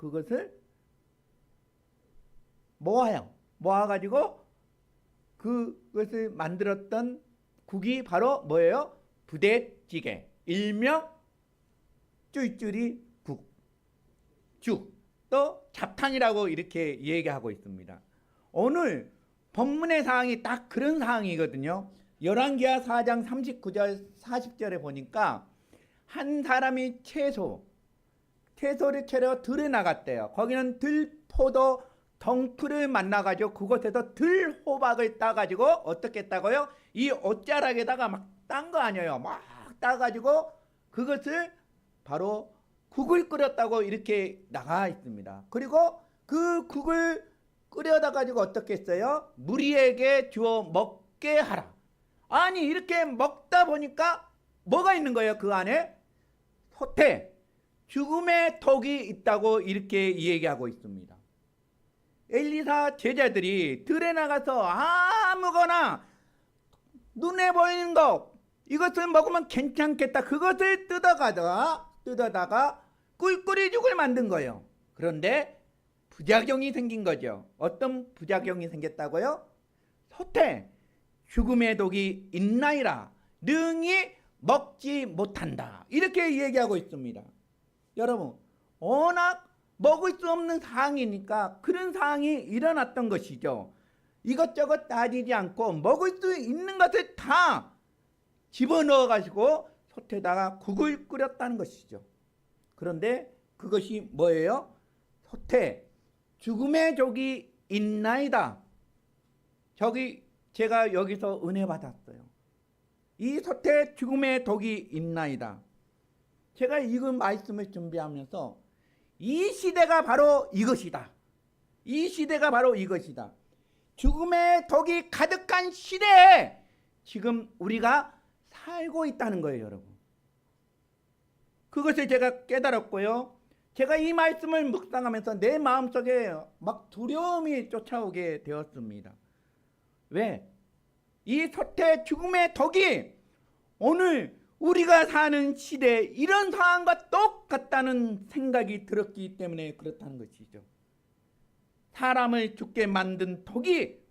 그것을 모아가지고 그것을 만들었던 국이 바로 뭐예요? 부대찌개, 일명 쭈이쭈리 국, 죽, 또 잡탕이라고 이렇게 얘기하고 있습니다. 오늘 본문의 사항이 딱 그런 사항이거든요. 열왕기하 4장 39절 40절에 보니까 한 사람이 채소를 캐러 들에 나갔대요. 거기는 들포도 덩쿨을 만나가지고 그곳에서 들호박을 따가지고 어떻게 했다고요? 이 옷자락에다가 막 딴 거 아니에요. 막 따가지고 그것을 바로 국을 끓였다고 이렇게 나가 있습니다. 그리고 그 국을 끓여다 가지고 어떻게 했어요? 무리에게 주어 먹게 하라. 아니 이렇게 먹다 보니까 뭐가 있는 거예요? 그 안에 소태, 죽음의 독이 있다고 이렇게 얘기하고 있습니다. 엘리사 제자들이 들에 나가서 아무거나 눈에 보이는 거 이것을 먹으면 괜찮겠다. 그것을 뜯어다가 꿀꿀이죽을 만든 거예요. 그런데 부작용이 생긴 거죠. 어떤 부작용이 생겼다고요? 소태, 죽음의 독이 있나이라 능히 먹지 못한다. 이렇게 얘기하고 있습니다. 여러분, 워낙 먹을 수 없는 상황이니까 그런 상황이 일어났던 것이죠. 이것저것 따지지 않고 먹을 수 있는 것을 다 집어넣어 가지고 솥에다가 국을 끓였다는 것이죠. 그런데 그것이 뭐예요? 소태, 죽음의 독이 있나이다. 저기 제가 여기서 은혜 받았어요. 이 소태, 죽음의 독이 있나이다. 제가 이 말씀을 준비하면서 이 시대가 바로 이것이다. 이 시대가 바로 이것이다. 죽음의 독이 가득한 시대에 지금 우리가 살고 있다는 거예요, 여러분. 그것을 제가 깨달았고요. 제가 이 말씀을 묵상하면서 내 마음속에 막 두려움이 쫓아오게 되었습니다. 왜? 이 소태, 죽음의 독이 오늘 우리가 사는 시대에 이런 상황과 똑같다는 생각이 들었기 때문에 그렇다는 것이죠. 사람을 죽게 만든 독이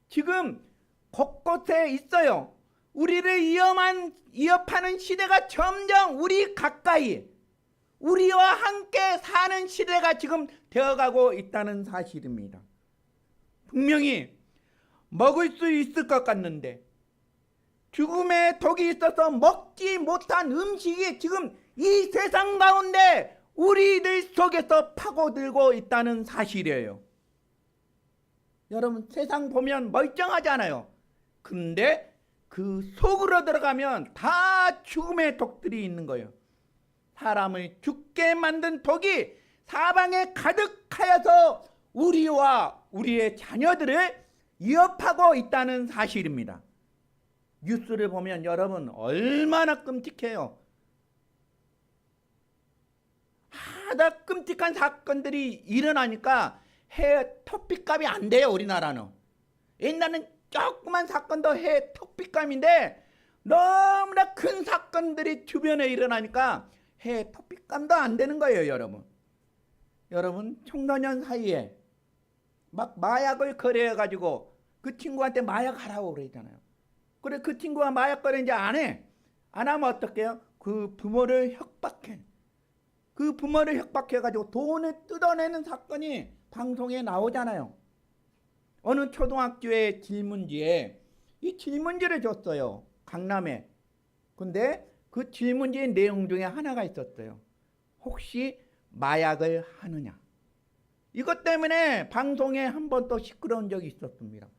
지금 곳곳에 있어요. 우리를 위협하는 시대가 점점 우리 가까이, 우리와 함께 사는 시대가 지금 되어가고 있다는 사실입니다. 분명히 먹을 수 있을 것 같는데 죽음의 독이 있어서 먹지 못한 음식이 지금 이 세상 가운데 우리들 속에서 파고들고 있다는 사실이에요. 여러분, 세상 보면 멀쩡하잖아요. 근데 그 속으로 들어가면 다 죽음의 독들이 있는 거예요. 사람을 죽게 만든 독이 사방에 가득하여서 우리와 우리의 자녀들을 위협하고 있다는 사실입니다. 뉴스를 보면 여러분 얼마나 끔찍해요. 하다 끔찍한 사건들이 일어나니까 해 토픽감이 안 돼요. 우리나라는 옛날에는 조그만 사건도 해 토픽감인데 너무나 큰 사건들이 주변에 일어나니까 해 토픽감도 안 되는 거예요. 여러분 청소년 사이에 막 마약을 거래해가지고 그 친구한테 마약 하라고 그러잖아요. 그래 그 친구가 마약 거래 이제 안 하면 어떡해요? 그 부모를 협박해. 그 부모를 협박해가지고 돈을 뜯어내는 사건이 방송에 나오잖아요. 어느 초등학교의 질문지에 이 질문지를 줬어요. 강남에. 근데 그 질문지의 내용 중에 하나가 있었어요. 혹시 마약을 하느냐? 이것 때문에 방송에 한 번 또 시끄러운 적이 있었습니다.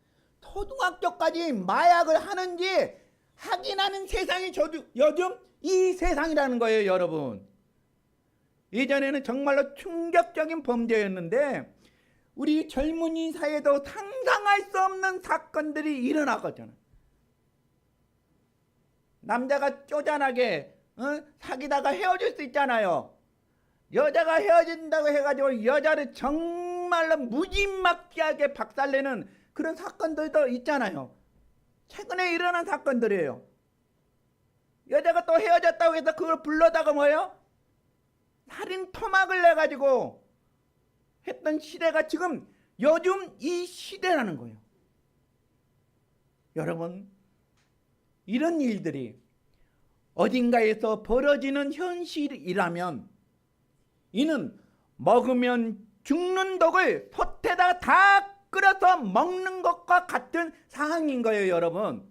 초등학교까지 마약을 하는지 확인하는 세상이 요즘 이 세상이라는 거예요, 여러분. 예전에는 정말로 충격적인 범죄였는데 우리 젊은이 사이에도 상상할 수 없는 사건들이 일어나거든요. 남자가 쪼잔하게 사귀다가 헤어질 수 있잖아요. 여자가 헤어진다고 해가지고 여자를 정말로 무지막지하게 박살내는 그런 사건들도 있잖아요. 최근에 일어난 사건들이에요. 여자가 또 헤어졌다고 해서 그걸 불러다가 뭐예요? 살인 토막을 내가지고 했던 시대가 지금 요즘 이 시대라는 거예요. 여러분, 이런 일들이 어딘가에서 벌어지는 현실이라면 이는 먹으면 죽는 독을 솥에다 다 끓여서 먹는 것과 같은 상황인 거예요, 여러분.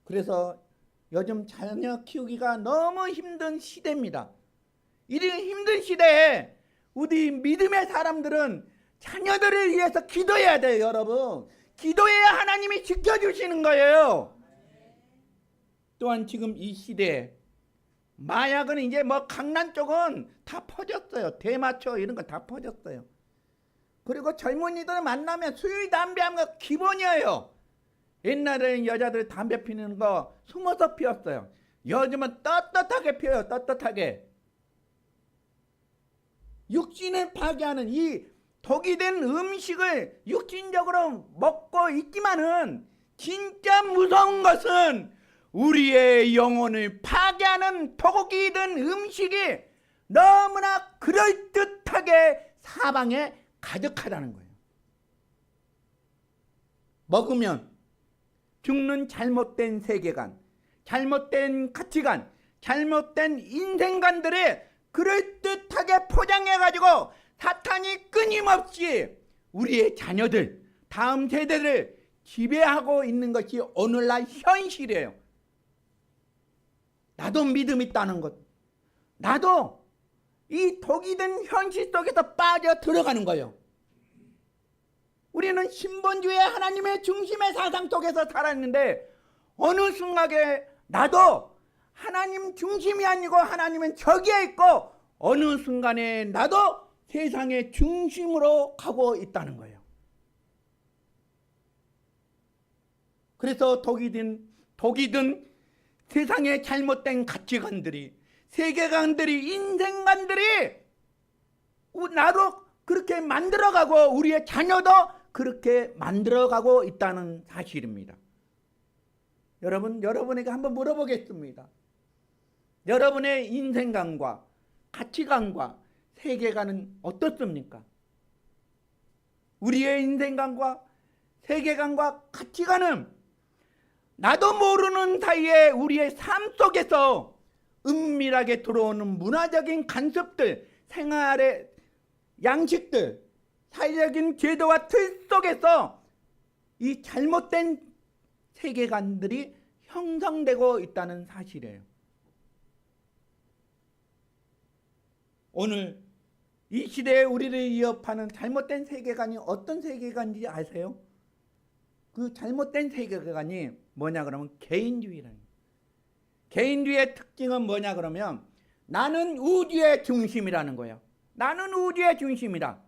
그래서 요즘 자녀 키우기가 너무 힘든 시대입니다. 이런 힘든 시대에 우리 믿음의 사람들은 자녀들을 위해서 기도해야 돼요, 여러분. 기도해야 하나님이 지켜주시는 거예요. 또한 지금 이 시대에 마약은 이제 뭐 강남 쪽은 다 퍼졌어요. 대마초 이런 거 다 퍼졌어요. 그리고 젊은이들 만나면 술, 담배 하는 거 기본이에요. 옛날에는 여자들 담배 피는 거 숨어서 피웠어요. 요즘은 떳떳하게 피워요. 떳떳하게. 육신을 파괴하는 이 독이 된 음식을 육신적으로 먹고 있지만은 진짜 무서운 것은 우리의 영혼을 파괴하는 독이 된 음식이 너무나 그럴듯하게 사방에 가득하다는 거예요. 먹으면 죽는 잘못된 세계관, 잘못된 가치관, 잘못된 인생관들을 그럴듯하게 포장해가지고 사탄이 끊임없이 우리의 자녀들, 다음 세대를 지배하고 있는 것이 오늘날 현실이에요. 나도 믿음 있다는 것, 나도 이 독이 든 현실 속에서 빠져 들어가는 거예요. 우리는 신본주의 하나님의 중심의 사상 속에서 살았는데 어느 순간에 나도 하나님 중심이 아니고 하나님은 저기에 있고 어느 순간에 나도 세상의 중심으로 가고 있다는 거예요. 그래서 독이 든 세상의 잘못된 가치관들이, 세계관들이, 인생관들이 나도 그렇게 만들어가고 우리의 자녀도 그렇게 만들어가고 있다는 사실입니다. 여러분에게 한번 물어보겠습니다. 여러분의 인생관과 가치관과 세계관은 어떻습니까? 우리의 인생관과 세계관과 가치관은 나도 모르는 사이에 우리의 삶 속에서 은밀하게 들어오는 문화적인 간섭들, 생활의 양식들, 사회적인 제도와 틀 속에서 이 잘못된 세계관들이 형성되고 있다는 사실이에요. 오늘 이 시대에 우리를 위협하는 잘못된 세계관이 어떤 세계관인지 아세요? 그 잘못된 세계관이 뭐냐 그러면 개인주의라는 거예요. 개인주의의 특징은 뭐냐 그러면 나는 우주의 중심이라는 거예요. 나는 우주의 중심이다.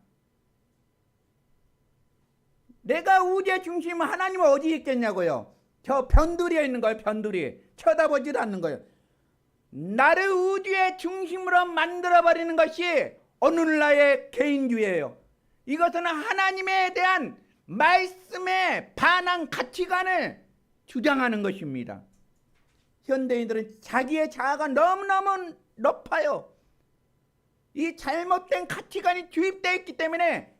내가 우주의 중심은 하나님은 어디 있겠냐고요. 저 변두리에 있는 거예요. 변두리. 쳐다보지도 않는 거예요. 나를 우주의 중심으로 만들어버리는 것이 오늘날의 개인주의예요. 이것은 하나님에 대한 말씀에 반한 가치관을 주장하는 것입니다. 현대인들은 자기의 자아가 너무너무 높아요. 이 잘못된 가치관이 주입되어 있기 때문에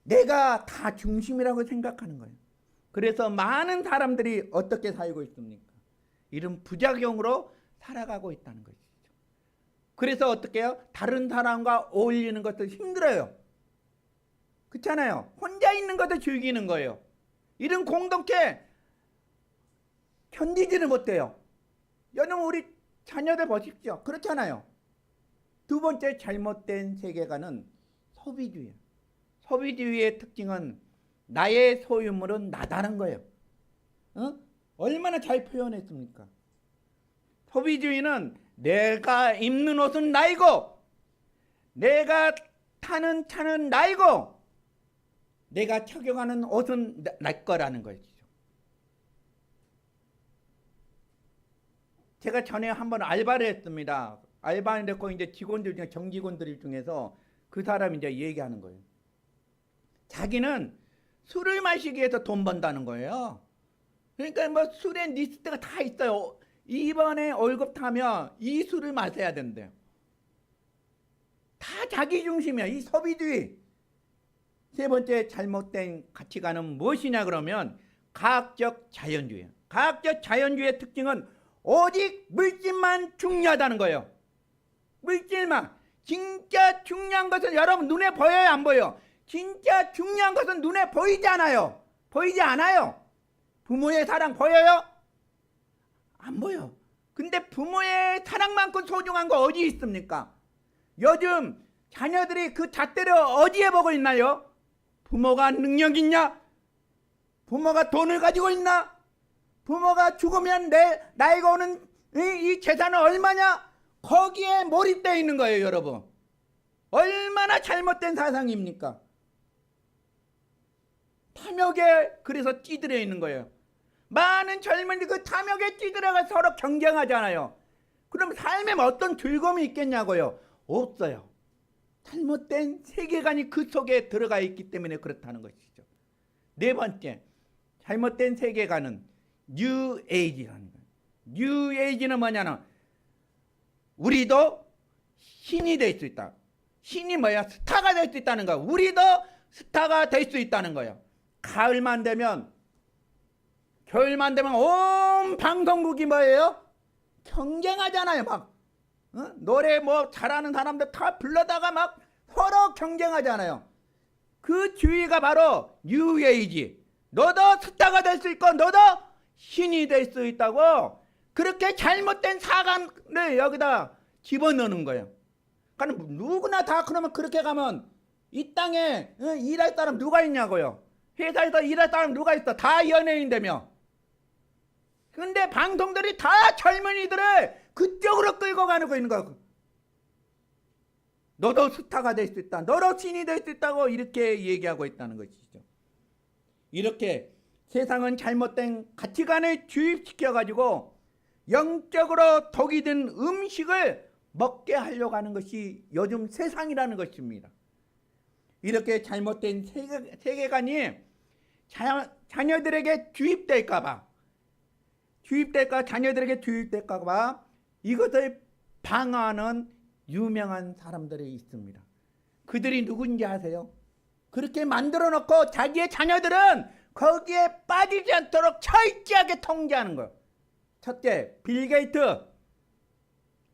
내가 다 중심이라고 생각하는 거예요. 그래서 많은 사람들이 어떻게 살고 있습니까? 이런 부작용으로 살아가고 있다는 것이죠. 그래서 어떻게 해요? 다른 사람과 어울리는 것도 힘들어요. 그렇잖아요. 혼자 있는 것도 즐기는 거예요. 이런 공동체 견디지를 못해요. 여러분 우리 자녀들 보십시오. 그렇잖아요. 두 번째 잘못된 세계관은 소비주의예요. 소비주의의 특징은 나의 소유물은 나다는 거예요. 얼마나 잘 표현했습니까? 소비주의는 내가 입는 옷은 나이고 내가 타는 차는 나이고 내가 착용하는 옷은 내 거라는 것이죠. 제가 전에 한번 알바를 했습니다. 알바를 했고 이제 직원들 중에 정직원들 중에서 그 사람이 이제 얘기하는 거예요. 자기는 술을 마시기 위해서 돈 번다는 거예요. 그러니까 뭐 술의 리스트가 다 있어요. 이번에 월급 타면 이 술을 마셔야 된대요. 다 자기 중심이야. 이 소비주의. 세 번째 잘못된 가치관은 무엇이냐 그러면 과학적 자연주의예요. 과학적 자연주의의 특징은 오직 물질만 중요하다는 거예요. 물질만. 진짜 중요한 것은 여러분 눈에 보여요, 안 보여요? 진짜 중요한 것은 눈에 보이지 않아요. 보이지 않아요. 부모의 사랑 보여요? 안 보여. 근데 부모의 사랑만큼 소중한 거 어디 있습니까? 요즘 자녀들이 그 잣대를 어디에 보고 있나요? 부모가 능력 있냐? 부모가 돈을 가지고 있나? 부모가 죽으면 나이가 오는 이 재산은 얼마냐? 거기에 몰입되어 있는 거예요, 여러분. 얼마나 잘못된 사상입니까? 탐욕에 그래서 찌들어 있는 거예요. 많은 젊은이들 그 탐욕에 찌들어가 서로 경쟁하잖아요. 그럼 삶에 어떤 즐거움이 있겠냐고요? 없어요. 잘못된 세계관이 그 속에 들어가 있기 때문에 그렇다는 것이죠. 네 번째, 잘못된 세계관은 뉴에이지라는 거예요. 뉴에이지는 뭐냐면 우리도 신이 될 수 있다. 신이 뭐야? 스타가 될 수 있다는 거야. 우리도 스타가 될 수 있다는 거예요. 가을만 되면, 겨울만 되면 온 방송국이 뭐예요? 경쟁하잖아요. 막 노래 뭐 잘하는 사람들 다 불러다가 막 서로 경쟁하잖아요. 그 주의가 바로 뉴에이지. 너도 스타가 될 수 있고 너도 신이 될 수 있다고 그렇게 잘못된 사관을 여기다 집어넣는 거예요. 그러니까 누구나 다 그러면 그렇게 가면 이 땅에 일할 사람 누가 있냐고요. 회사에서 일할 사람 누가 있어. 다 연예인되며. 근데 방송들이 다 젊은이들을 그쪽으로 끌고 가는 거 있는 거야. 너도 스타가 될 수 있다. 너도 신이 될 수 있다고 이렇게 얘기하고 있다는 것이죠. 이렇게 세상은 잘못된 가치관을 주입시켜가지고 영적으로 독이 든 음식을 먹게 하려고 하는 것이 요즘 세상이라는 것입니다. 이렇게 잘못된 세계관이 자녀들에게 자녀들에게 주입될까봐 이것을 방어하는 유명한 사람들이 있습니다. 그들이 누군지 아세요? 그렇게 만들어 놓고 자기의 자녀들은 거기에 빠지지 않도록 철저하게 통제하는 거예요. 첫째, 빌 게이트는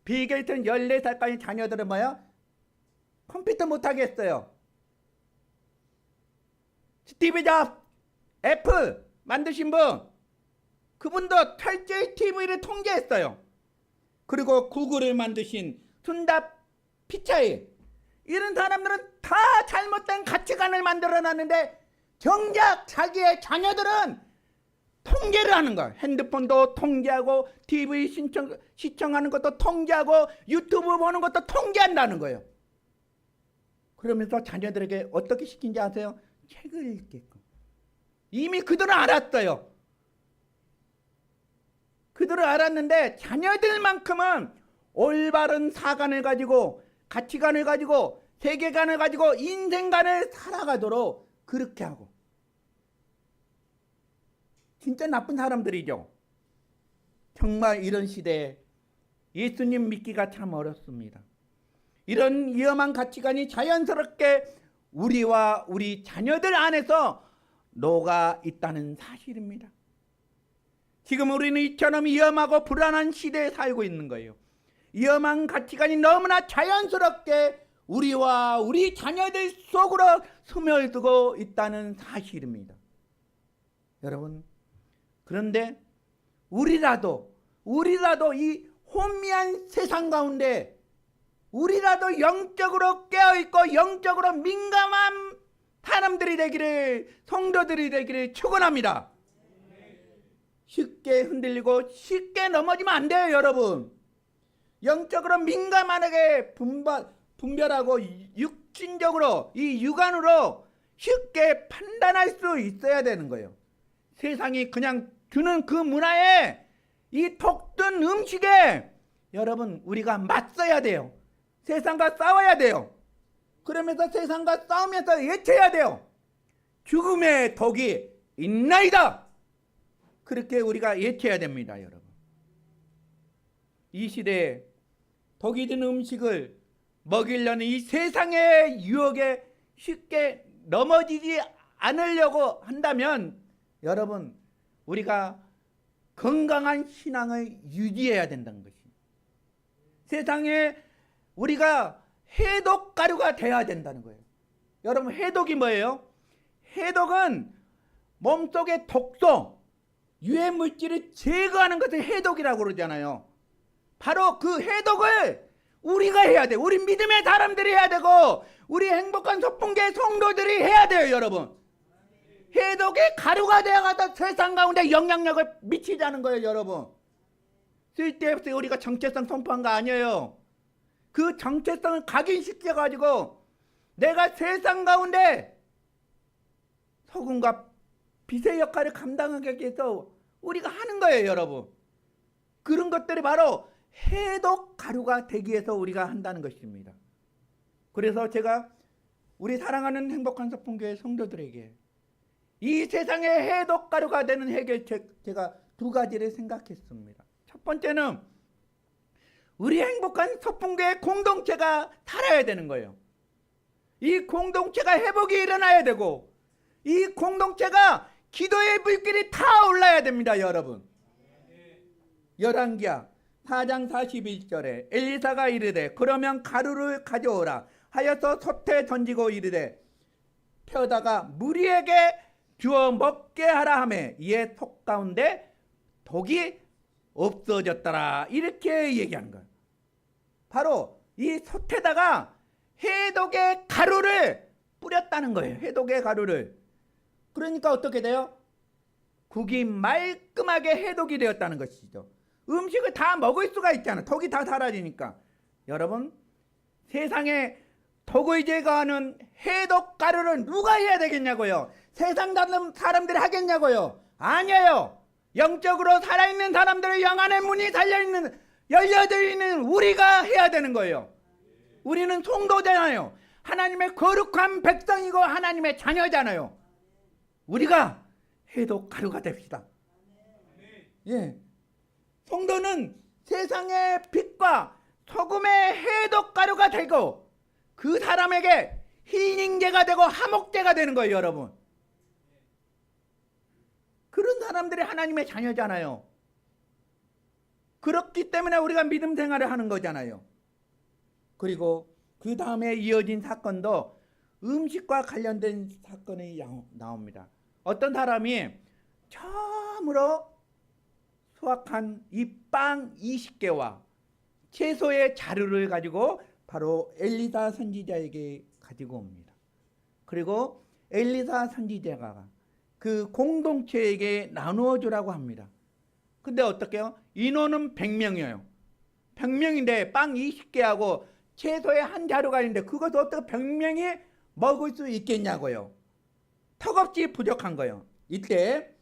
14살까지 자녀들은 뭐야? 컴퓨터 못하게 했어요. 스티브 잡스, 애플 만드신 분, 그분도 철저히 TV를 통제했어요. 그리고 구글을 만드신 순답 피차이, 이런 사람들은 다 잘못된 가치관을 만들어놨는데 정작 자기의 자녀들은 통제를 하는 거야. 핸드폰도 통제하고 TV 시청하는 것도 통제하고 유튜브 보는 것도 통제한다는 거예요. 그러면서 자녀들에게 어떻게 시킨지 아세요? 책을 읽게끔. 이미 그들은 알았어요. 그들은 알았는데 자녀들만큼은 올바른 사관을 가지고 가치관을 가지고 세계관을 가지고 인생관을 살아가도록 그렇게 하고. 진짜 나쁜 사람들이죠. 정말 이런 시대에 예수님 믿기가 참 어렵습니다. 이런 위험한 가치관이 자연스럽게 우리와 우리 자녀들 안에서 녹아 있다는 사실입니다. 지금 우리는 이처럼 위험하고 불안한 시대에 살고 있는 거예요. 위험한 가치관이 너무나 자연스럽게 우리와 우리 자녀들 속으로 스며들고 있다는 사실입니다. 여러분, 그런데 우리라도 이 혼미한 세상 가운데 우리라도 영적으로 깨어있고 영적으로 민감한 사람들이 되기를, 성도들이 되기를 축원합니다. 쉽게 흔들리고 쉽게 넘어지면 안 돼요, 여러분. 영적으로 민감하게 분별하고 육신적으로, 이 육안으로 쉽게 판단할 수 있어야 되는 거예요. 세상이 그냥 주는 그 문화에, 이 톡든 음식에 여러분 우리가 맞서야 돼요. 세상과 싸워야 돼요. 그러면서 세상과 싸우면서 외쳐야 돼요. 죽음의 독이 있나이다. 그렇게 우리가 외쳐야 됩니다, 여러분. 이 시대에 독이 든 음식을 먹이려는 이 세상의 유혹에 쉽게 넘어지지 않으려고 한다면 여러분, 우리가 건강한 신앙을 유지해야 된다는 것입니다. 세상에 우리가 해독가루가 돼야 된다는 거예요. 여러분, 해독이 뭐예요? 해독은 몸속의 독소, 유해물질을 제거하는 것을 해독이라고 그러잖아요. 바로 그 해독을 우리가 해야 돼. 우리 믿음의 사람들이 해야 되고 우리 행복한 소풍교회 성도들이 해야 돼요. 여러분, 해독의 가루가 되어가서 세상 가운데 영향력을 미치자는 거예요. 여러분, 쓸데없이 우리가 정체성 선포한 거 아니에요. 그 정체성을 각인시켜가지고 내가 세상 가운데 소금과 빛의 역할을 감당하기 위해서 우리가 하는 거예요. 여러분, 그런 것들이 바로 해독 가루가 되기 위해서 우리가 한다는 것입니다. 그래서 제가 우리 사랑하는 행복한 소풍교회 성도들에게 이 세상의 해독 가루가 되는 해결책, 제가 두 가지를 생각했습니다. 첫 번째는 우리 행복한 소풍교회 공동체가 살아야 되는 거예요. 이 공동체가 회복이 일어나야 되고 이 공동체가 기도의 불길이 타올라야 됩니다. 여러분, 열왕기하 4장 41절에 엘리사가 이르되 그러면 가루를 가져오라 하여서 솥에 던지고 이르되 펴다가 무리에게 주어 먹게 하라 하매 이에 속 가운데 독이 없어졌더라. 이렇게 얘기하는 거예요. 바로 이 솥에다가 해독의 가루를 뿌렸다는 거예요. 해독의 가루를. 그러니까 어떻게 돼요? 국이 말끔하게 해독이 되었다는 것이죠. 음식을 다 먹을 수가 있잖아요. 독이 다 사라지니까. 여러분, 세상에 독을 제거하는 해독 가루를 누가 해야 되겠냐고요? 세상 사람들이 하겠냐고요? 아니에요. 영적으로 살아있는 사람들의 영안의 문이 열려져 있는 우리가 해야 되는 거예요. 우리는 성도잖아요. 하나님의 거룩한 백성이고 하나님의 자녀잖아요. 우리가 해독 가루가 됩시다. 예. 성도는 세상의 빛과 소금의 해독 가루가 되고 그 사람에게 힐링제가 되고 화목제가 되는 거예요. 여러분, 그런 사람들이 하나님의 자녀잖아요. 그렇기 때문에 우리가 믿음 생활을 하는 거잖아요. 그리고 그 다음에 이어진 사건도 음식과 관련된 사건이 나옵니다. 어떤 사람이 처음으로 수확한 이 빵 20개와 채소의 자루를 가지고 바로 엘리사 선지자에게 가지고 옵니다. 그리고 엘리사 선지자가 그 공동체에게 나누어 주라고 합니다. 근데 어떻게요? 인원은 100명이에요. 100명인데 빵 20개하고 채소의 한 자루가 있는데 그것도 어떻게 100명이 먹을 수 있겠냐고요. 턱없이 부족한 거예요. 이때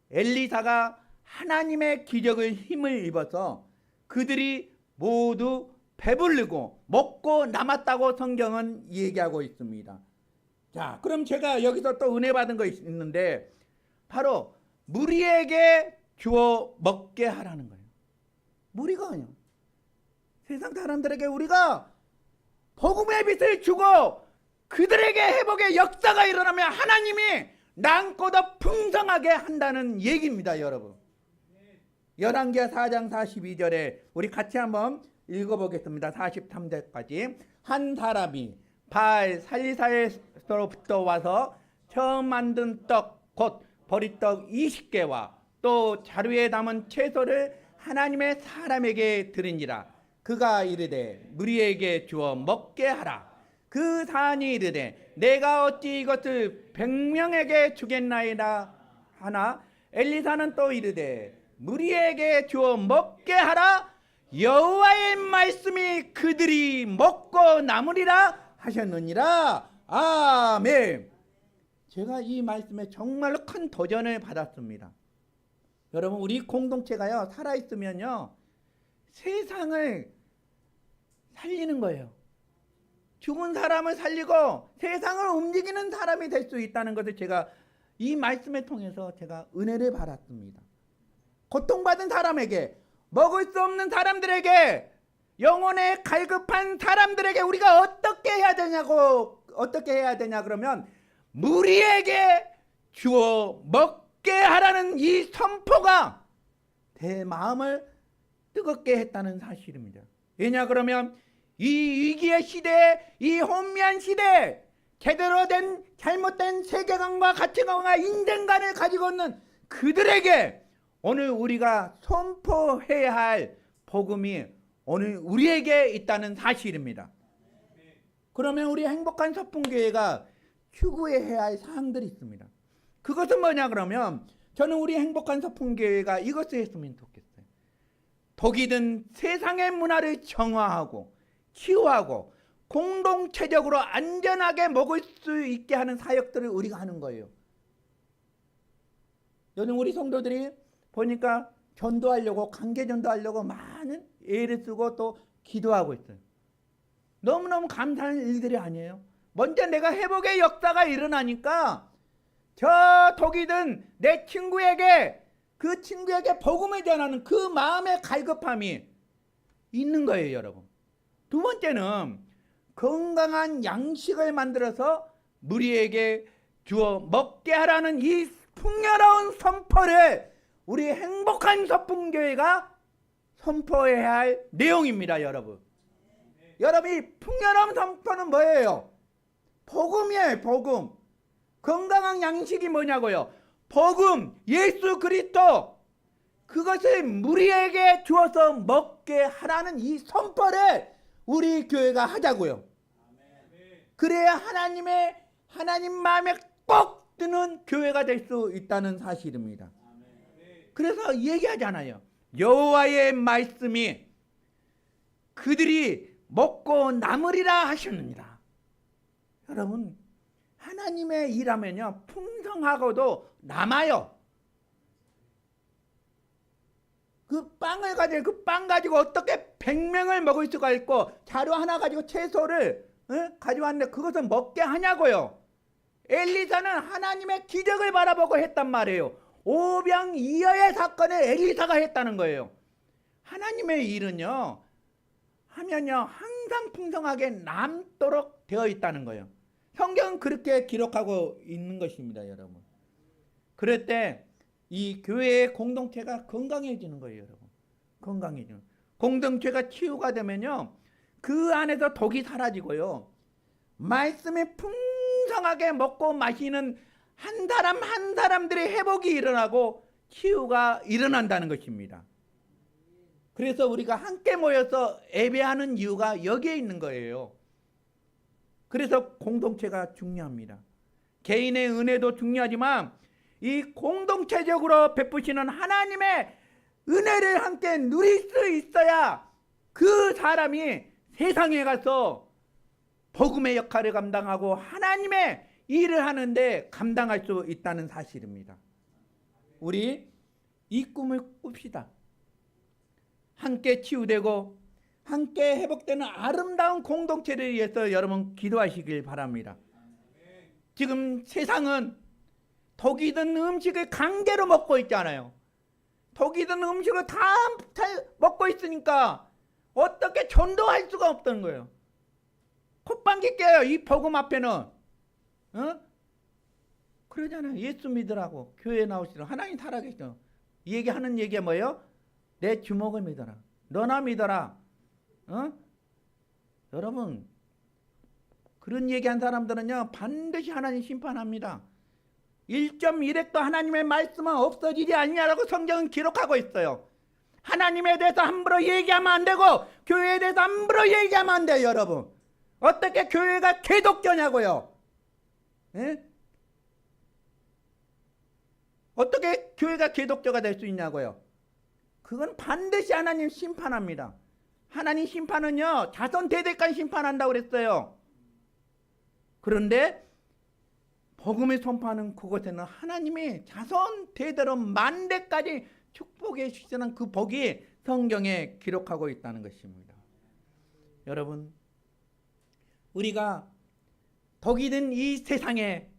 엘리사가 하나님의 기적을 힘을 입어서 그들이 모두 배부르고 먹고 남았다고 성경은 얘기하고 있습니다. 자, 그럼 제가 여기서 또 은혜 받은 거 있는데 바로 무리에게 주어 먹게 하라는 거예요. 무리가요. 세상 사람들에게 우리가 복음의 빛을 주고 그들에게 회복의 역사가 일어나면 하나님이 남보다 풍성하게 한다는 얘기입니다. 여러분, 열왕기하 4장 42절에 우리 같이 한번 읽어보겠습니다. 43절까지. 한 사람이 바알 살리사에서부터 와서 처음 만든 떡 곧 보리떡 20개와 또 자루에 담은 채소를 하나님의 사람에게 드리니라. 그가 이르되 무리에게 주어 먹게 하라. 그 사안이 이르되 내가 어찌 이것을 100명에게 주겠나이다 하나 엘리사는 또 이르되 무리에게 주어 먹게 하라. 여호와의 말씀이 그들이 먹고 남으리라 하셨느니라. 아멘. 제가 이 말씀에 정말로 큰 도전을 받았습니다. 여러분, 우리 공동체가요 살아있으면요 세상을 살리는 거예요. 죽은 사람을 살리고 세상을 움직이는 사람이 될 수 있다는 것을 제가 이 말씀을 통해서 제가 은혜를 받았습니다. 고통받은 사람에게, 먹을 수 없는 사람들에게 영혼에 갈급한 사람들에게 우리가 어떻게 해야 되냐 그러면 무리에게 주어 먹게 하라는 이 선포가 내 마음을 뜨겁게 했다는 사실입니다. 왜냐 그러면 이 위기의 시대에, 이 혼미한 시대에 제대로 된 잘못된 세계관과 가치관과 인생관을 가지고 있는 그들에게 오늘 우리가 선포해야 할 복음이 오늘 우리에게 있다는 사실입니다. 그러면 우리 행복한 서풍교회가 추구해야 할 사항들이 있습니다. 그것은 뭐냐 그러면 저는 우리 행복한 서풍교회가 이것을 했으면 좋겠어요. 독이 든 세상의 문화를 정화하고 치유하고 공동체적으로 안전하게 먹을 수 있게 하는 사역들을 우리가 하는 거예요. 요즘 우리 성도들이 보니까 전도하려고, 강제 전도하려고 많은 애를 쓰고 또 기도하고 있어요. 너무너무 감사한 일들이 아니에요. 먼저 내가 회복의 역사가 일어나니까 저 독이 든 내 친구에게, 그 친구에게 복음을 전하는 그 마음의 갈급함이 있는 거예요, 여러분. 두 번째는 건강한 양식을 만들어서 무리에게 주어 먹게 하라는 이 풍요로운 선포를 우리 행복한 서풍교회가 선포해야 할 내용입니다, 여러분. 여러분, 이 풍요로운 선포는 뭐예요? 복음이에요, 복음. 건강한 양식이 뭐냐고요? 복음, 예수 그리스도, 그것을 무리에게 주어서 먹게 하라는 이 선포를 우리 교회가 하자고요. 그래야 하나님 마음에 꼭 드는 교회가 될 수 있다는 사실입니다. 그래서 얘기하잖아요. 여호와의 말씀이 그들이 먹고 남으리라 하셨느니라. 여러분, 하나님의 일하면요 풍성하고도 남아요. 그 빵을 가지고, 그 빵 가지고 어떻게 100명을 먹을 수가 있고 자루 하나 가지고 채소를 가지고 왔는데 그것을 먹게 하냐고요. 엘리사는 하나님의 기적을 바라보고 했단 말이에요. 오병이어의 사건을 엘리사가 했다는 거예요. 하나님의 일은요 하면요 항상 풍성하게 남도록 되어 있다는 거예요. 성경은 그렇게 기록하고 있는 것입니다, 여러분. 그럴 때 이 교회의 공동체가 건강해지는 거예요, 여러분. 건강해지는. 공동체가 치유가 되면요 그 안에서 독이 사라지고요 말씀이 풍성하게 먹고 마시는 한 사람 한 사람들의 회복이 일어나고 치유가 일어난다는 것입니다. 그래서 우리가 함께 모여서 예배하는 이유가 여기에 있는 거예요. 그래서 공동체가 중요합니다. 개인의 은혜도 중요하지만 이 공동체적으로 베푸시는 하나님의 은혜를 함께 누릴 수 있어야 그 사람이 세상에 가서 복음의 역할을 감당하고 하나님의 일을 하는데 감당할 수 있다는 사실입니다. 우리 이 꿈을 꿉시다. 함께 치유되고 함께 회복되는 아름다운 공동체를 위해서 여러분 기도하시길 바랍니다. 지금 세상은 독이 든 음식을 강제로 먹고 있잖아요. 독이 든 음식을 다 먹고 있으니까 어떻게 전도할 수가 없다는 거예요. 콧방귀 껴요, 이 복음 앞에는. 그러잖아요. 예수 믿으라고 교회에 나오시라. 하나님 살아계셔. 이 얘기하는 얘기가 뭐예요? 내 주먹을 믿어라. 너나 믿어라. 여러분, 그런 얘기한 사람들은요 반드시 하나님 심판합니다. 1.1핵도 하나님의 말씀은 없어지지 않냐라고 성경은 기록하고 있어요. 하나님에 대해서 함부로 얘기하면 안 되고 교회에 대해서 함부로 얘기하면 안 돼요, 여러분. 어떻게 교회가 개독교냐고요? 예? 어떻게 교회가 개독교가 될 수 있냐고요? 그건 반드시 하나님 심판합니다. 하나님 심판은요 자손 대대까지 심판한다고 그랬어요. 그런데 복음을 선포하는 그곳에는 하나님이 자손 대대로 만대까지 축복해 주시는 그 복이 성경에 기록하고 있다는 것입니다. 여러분, 우리가 독이 든 이 세상에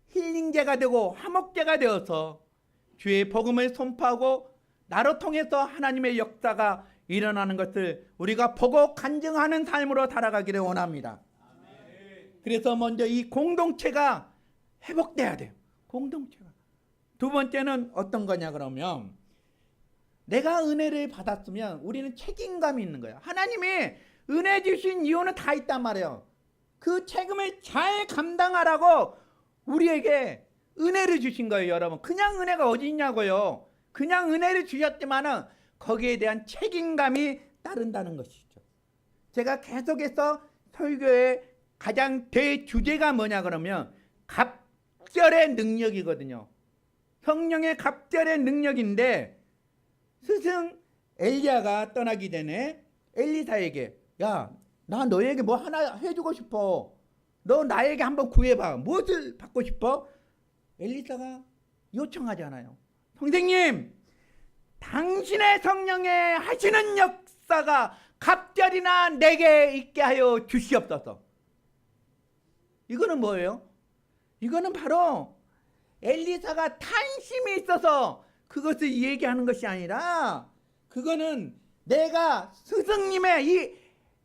힐링제가 되고 화목제가 되어서 주의 복음을 선포하고 나로 통해서 하나님의 역사가 일어나는 것을 우리가 보고 간증하는 삶으로 살아가기를 원합니다. 그래서 먼저 이 공동체가 회복돼야 돼요. 공동체가. 두 번째는 어떤 거냐 그러면 내가 은혜를 받았으면 우리는 책임감이 있는 거예요. 하나님이 은혜 주신 이유는 다 있단 말이에요. 그 책임을 잘 감당하라고 우리에게 은혜를 주신 거예요, 여러분. 그냥 은혜가 어디 있냐고요. 그냥 은혜를 주셨지만은 거기에 대한 책임감이 따른다는 것이죠. 제가 계속해서 설교의 가장 대주제가 뭐냐 그러면 갑절의 능력이거든요. 성령의 갑절의 능력인데 스승 엘리야가 떠나기 전에 엘리사에게 야, 나 너에게 뭐 하나 해주고 싶어. 너 나에게 한번 구해봐. 무엇을 받고 싶어? 엘리사가 요청하잖아요. 선생님, 당신의 성령의 하시는 역사가 갑절이나 내게 있게 하여 주시옵소서. 이거는 뭐예요? 이거는 바로 엘리사가 탄심이 있어서 그것을 얘기하는 것이 아니라 그거는 내가 스승님의 이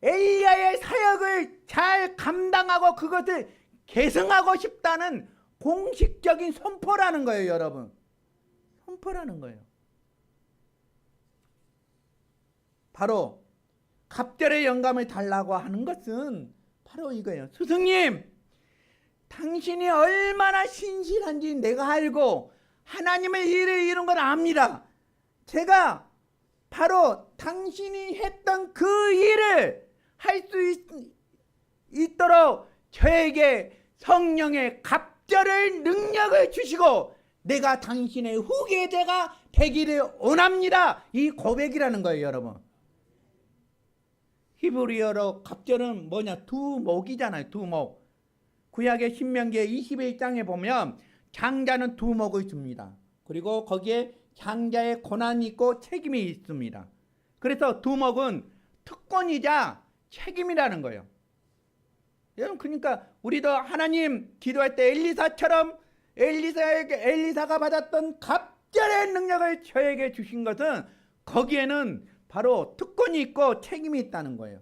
엘리야의 사역을 잘 감당하고 그것을 계승하고 싶다는 공식적인 선포라는 거예요, 여러분. 선포라는 거예요. 바로 갑절의 영감을 달라고 하는 것은 바로 이거예요. 스승님, 당신이 얼마나 신실한지 내가 알고 하나님의 일을 이룬 걸 압니다. 제가 바로 당신이 했던 그 일을 할 수 있도록 저에게 성령의 갑절의 능력을 주시고 내가 당신의 후계자가 되기를 원합니다. 이 고백이라는 거예요, 여러분. 히브리어로 갑절은 뭐냐? 두목이잖아요. 두목. 구약의 신명기의 21장에 보면 장자는 두목을 줍니다. 그리고 거기에 장자의 권한이 있고 책임이 있습니다. 그래서 두목은 특권이자 책임이라는 거예요. 여러분, 그러니까 우리도 하나님 기도할 때 엘리사처럼 엘리사가 받았던 갑절의 능력을 저에게 주신 것은 거기에는 바로 특권이 있고 책임이 있다는 거예요.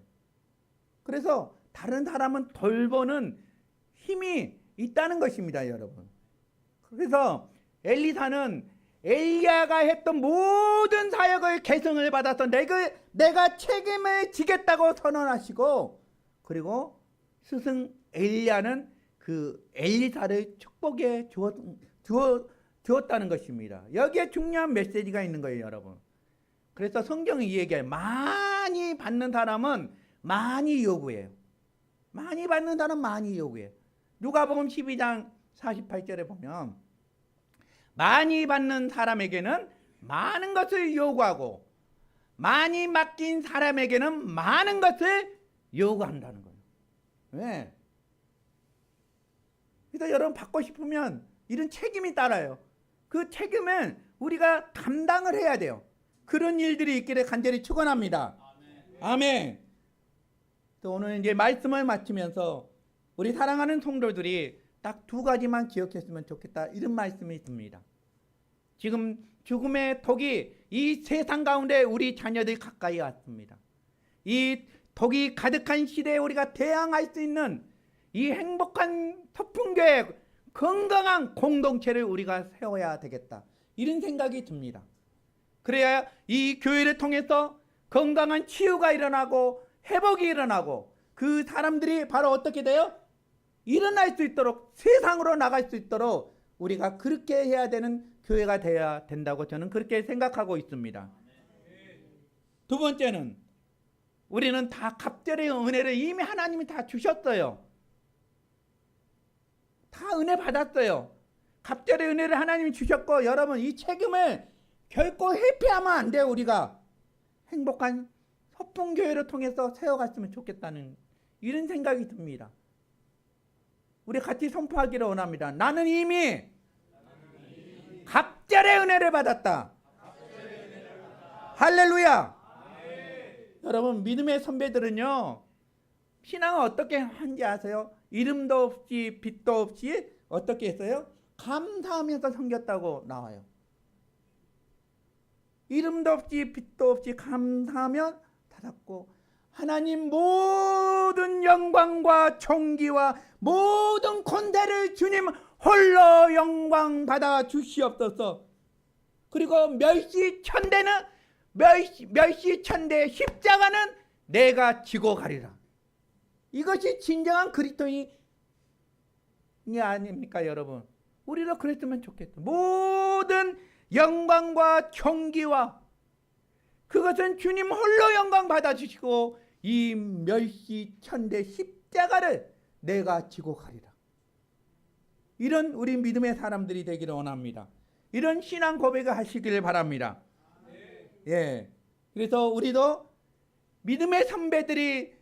그래서 다른 사람은 돌보는 힘이 있다는 것입니다, 여러분. 그래서 엘리사는 엘리야가 했던 모든 사역을 계승을 받아서 내가 책임을 지겠다고 선언하시고, 그리고 스승 엘리야는 그 엘리사를 축복해 주었다는 것입니다. 여기에 중요한 메시지가 있는 거예요, 여러분. 그래서 성경이 얘기해요. 많이 받는 사람은 많이 요구해요. 많이 받는 사람은 많이 요구해요. 누가복음 12장 48절에 보면 많이 받는 사람에게는 많은 것을 요구하고 많이 맡긴 사람에게는 많은 것을 요구한다는 거예요. 왜? 그래서 여러분 받고 싶으면 이런 책임이 따라요. 그 책임은 우리가 감당을 해야 돼요. 그런 일들이 있기를 간절히 축원합니다. 아멘. 또 오늘 이제 말씀을 마치면서 우리 사랑하는 성도들이 딱 두 가지만 기억했으면 좋겠다, 이런 말씀이 있습니다. 지금 죽음의 독이 이 세상 가운데 우리 자녀들이 가까이 왔습니다. 이 독이 가득한 시대에 우리가 대항할 수 있는 이 행복한 서풍교회, 건강한 공동체를 우리가 세워야 되겠다, 이런 생각이 듭니다. 그래야 이 교회를 통해서 건강한 치유가 일어나고 회복이 일어나고 그 사람들이 바로 어떻게 돼요? 일어날 수 있도록, 세상으로 나갈 수 있도록 우리가 그렇게 해야 되는 교회가 되어야 된다고 저는 그렇게 생각하고 있습니다. 두 번째는 우리는 다 갑절의 은혜를 이미 하나님이 다 주셨어요. 다 은혜 받았어요. 갑절의 은혜를 하나님이 주셨고, 여러분 이 책임을 결코 회피하면 안 돼요. 우리가 행복한 서풍교회를 통해서 세워갔으면 좋겠다는 이런 생각이 듭니다. 우리 같이 선포하기를 원합니다. 나는 이미 갑절의 은혜를 받았다. 할렐루야. 여러분, 믿음의 선배들은요, 신앙을 어떻게 한지 아세요? 이름도 없이 빛도 없이 어떻게 했어요? 감사하면서 섬겼다고 나와요. 이름도 없이 빛도 없이 감사하며 닫았고 하나님 모든 영광과 존귀와 모든 권세를 주님 홀로 영광 받아 주시옵소서. 그리고 멸시천대는 멸시천대의 십자가는 내가 지고 가리라. 이것이 진정한 그리스도인이 아닙니까 여러분? 우리도 그랬으면 좋겠다. 모든 영광과 존귀와 그것은 주님 홀로 영광 받아주시고 이 멸시천대 십자가를 내가 지고 가리라. 이런 우리 믿음의 사람들이 되기를 원합니다. 이런 신앙 고백을 하시길 바랍니다. 예. 그래서 우리도 믿음의 선배들이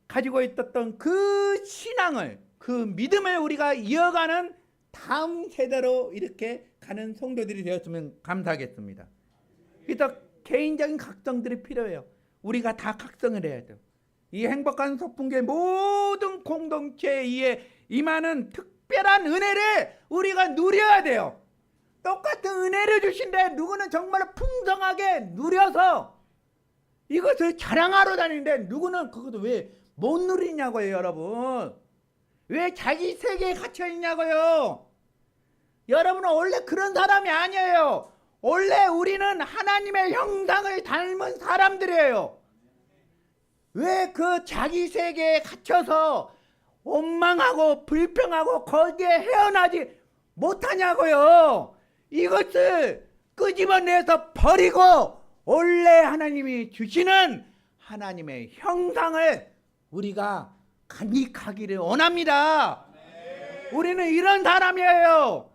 가지고 있었던 그 신앙을, 그 믿음을 우리가 이어가는 다음 세대로 이렇게 가는 성도들이 되었으면 감사하겠습니다. 그래서 개인적인 각성들이 필요해요. 우리가 다 각성을 해야 돼요. 이 행복한 소풍교회 모든 공동체에 임하는 특별한 은혜를 우리가 누려야 돼요. 똑같은 은혜를 주신데 누구는 정말 풍성하게 누려서 이것을 자랑하러 다니는데 누구는 그것도 왜 못 누리냐고요, 여러분. 왜 자기 세계에 갇혀 있냐고요. 여러분은 원래 그런 사람이 아니에요. 원래 우리는 하나님의 형상을 닮은 사람들이에요. 왜 그 자기 세계에 갇혀서 원망하고 불평하고 거기에 헤어나지 못하냐고요. 이것을 끄집어내서 버리고 원래 하나님이 주시는 하나님의 형상을 우리가 간직하기를 원합니다. 우리는 이런 사람이에요.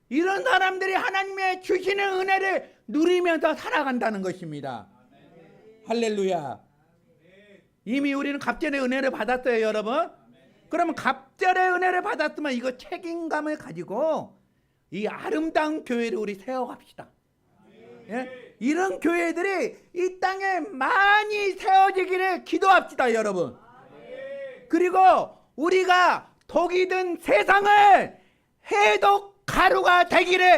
이런 사람들이 하나님의 주시는 은혜를 누리면서 살아간다는 것입니다. 할렐루야. 이미 우리는 갑절의 은혜를 받았어요, 여러분. 그러면 갑절의 은혜를 받았으면 이거 책임감을 가지고 이 아름다운 교회를 우리 세워갑시다. 예? 이런 교회들이 이 땅에 많이 세워지기를 기도합시다, 여러분. 그리고 우리가 독이 든 세상을 해독 가루가 되기를